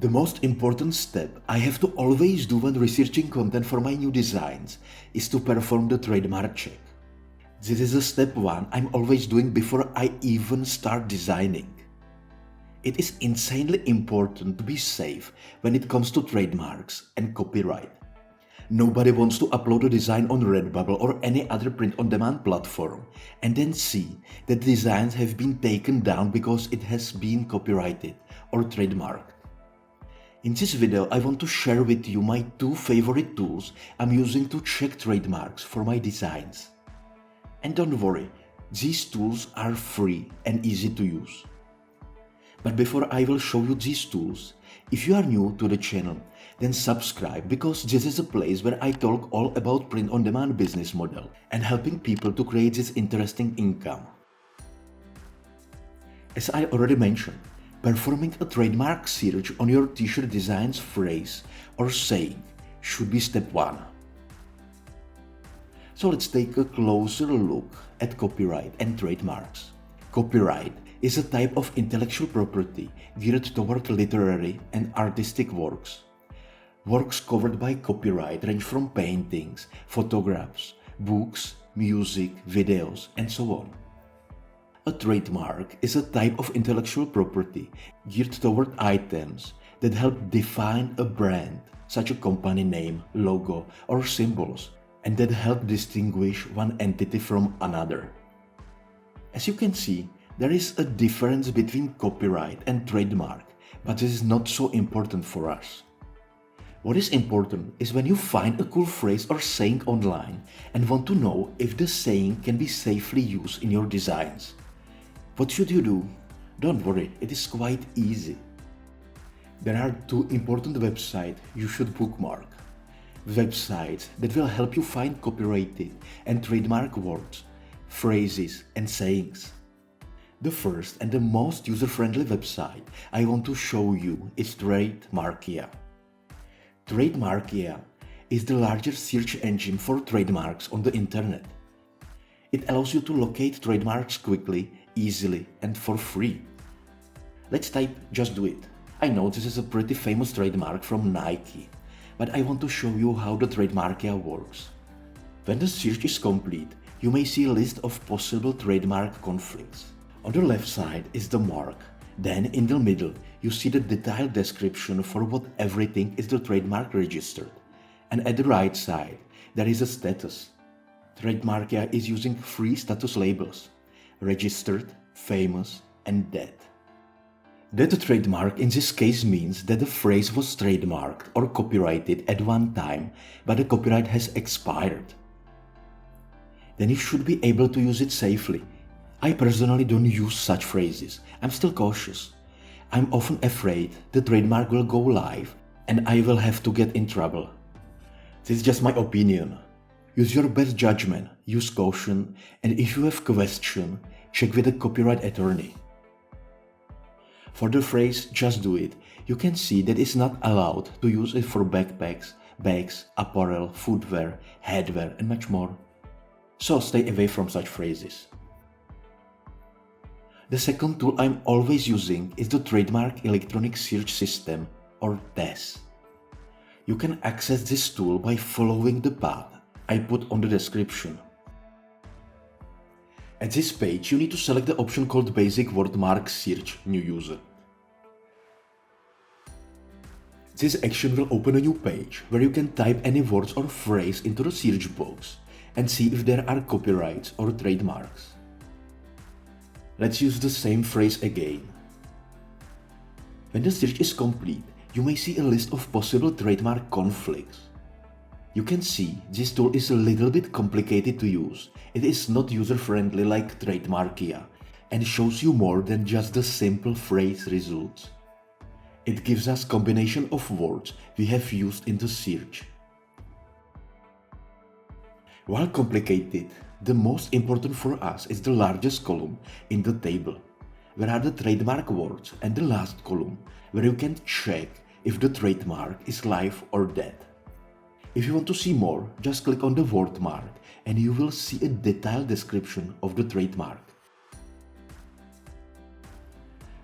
The most important step I have to always do when researching content for my new designs is to perform the trademark check. This is a step 1 I'm always doing before I even start designing. It is insanely important to be safe when it comes to trademarks and copyright. Nobody wants to upload a design on Redbubble or any other print-on-demand platform and then see that designs have been taken down because it has been copyrighted or trademarked. In this video, I want to share with you my 2 favorite tools I'm using to check trademarks for my designs. And don't worry, these tools are free and easy to use. But before I will show you these tools, if you are new to the channel, then subscribe because this is a place where I talk all about print-on-demand business model and helping people to create this interesting income. As I already mentioned, performing a trademark search on your t-shirt design's phrase or saying should be step 1. So let's take a closer look at copyright and trademarks. Copyright is a type of intellectual property geared toward literary and artistic works. Works covered by copyright range from paintings, photographs, books, music, videos, and so on. A trademark is a type of intellectual property geared toward items that help define a brand, such as a company name, logo, or symbols, and that help distinguish one entity from another. As you can see, there is a difference between copyright and trademark, but this is not so important for us. What is important is when you find a cool phrase or saying online and want to know if the saying can be safely used in your designs. What should you do? Don't worry, it is quite easy. There are 2 important websites you should bookmark. Websites that will help you find copyrighted and trademark words, phrases, and sayings. The first and the most user-friendly website I want to show you is Trademarkia. Trademarkia is the largest search engine for trademarks on the internet. It allows you to locate trademarks quickly, easily, and for free. Let's type "just do it." I know this is a pretty famous trademark from Nike, but I want to show you how the Trademarkia works. When the search is complete, you may see a list of possible trademark conflicts. On the left side is the mark. Then in the middle, you see the detailed description for what everything is the trademark registered. And at the right side, there is a status. Trademarkia is using 3 status labels: registered, famous, and dead. That trademark in this case means that the phrase was trademarked or copyrighted at one time, but the copyright has expired. Then you should be able to use it safely. I personally don't use such phrases. I'm still cautious. I'm often afraid the trademark will go live and I will have to get in trouble. This is just my opinion. Use your best judgment, use caution, and if you have questions, check with a copyright attorney. For the phrase "just do it", you can see that it's not allowed to use it for backpacks, bags, apparel, footwear, headwear, and much more. So stay away from such phrases. The second tool I'm always using is the Trademark Electronic Search System, or TESS. You can access this tool by following the path I put on the description. At this page, you need to select the option called Basic Wordmark Search, New User. This action will open a new page where you can type any words or phrase into the search box and see if there are copyrights or trademarks. Let's use the same phrase again. When the search is complete, you may see a list of possible trademark conflicts. You can see this tool is a little bit complicated to use. It is not user-friendly like Trademarkia and shows you more than just the simple phrase results. It gives us combination of words we have used in the search. While complicated, the most important for us is the largest column in the table, where are the trademark words, and the last column, where you can check if the trademark is live or dead. If you want to see more, just click on the word mark and you will see a detailed description of the trademark.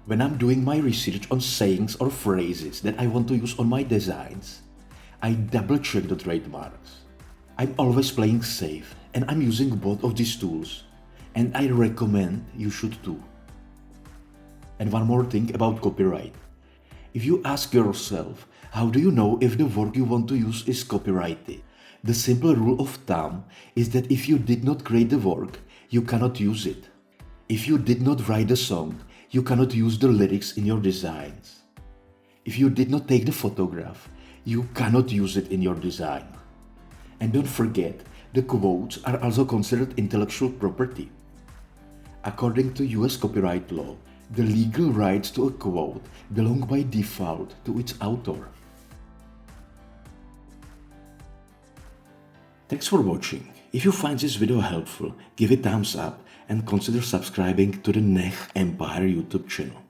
When I'm doing my research on sayings or phrases that I want to use on my designs, I double check the trademarks. I'm always playing safe and I'm using both of these tools, and I recommend you should too. And one more thing about copyright. If you ask yourself, how do you know if the work you want to use is copyrighted? The simple rule of thumb is that if you did not create the work, you cannot use it. If you did not write the song, you cannot use the lyrics in your designs. If you did not take the photograph, you cannot use it in your design. And don't forget, the quotes are also considered intellectual property. According to US copyright law, the legal rights to a quote belong by default to its author. Thanks for watching. If you find this video helpful, give it a thumbs up and consider subscribing to the NechEmpire YouTube channel.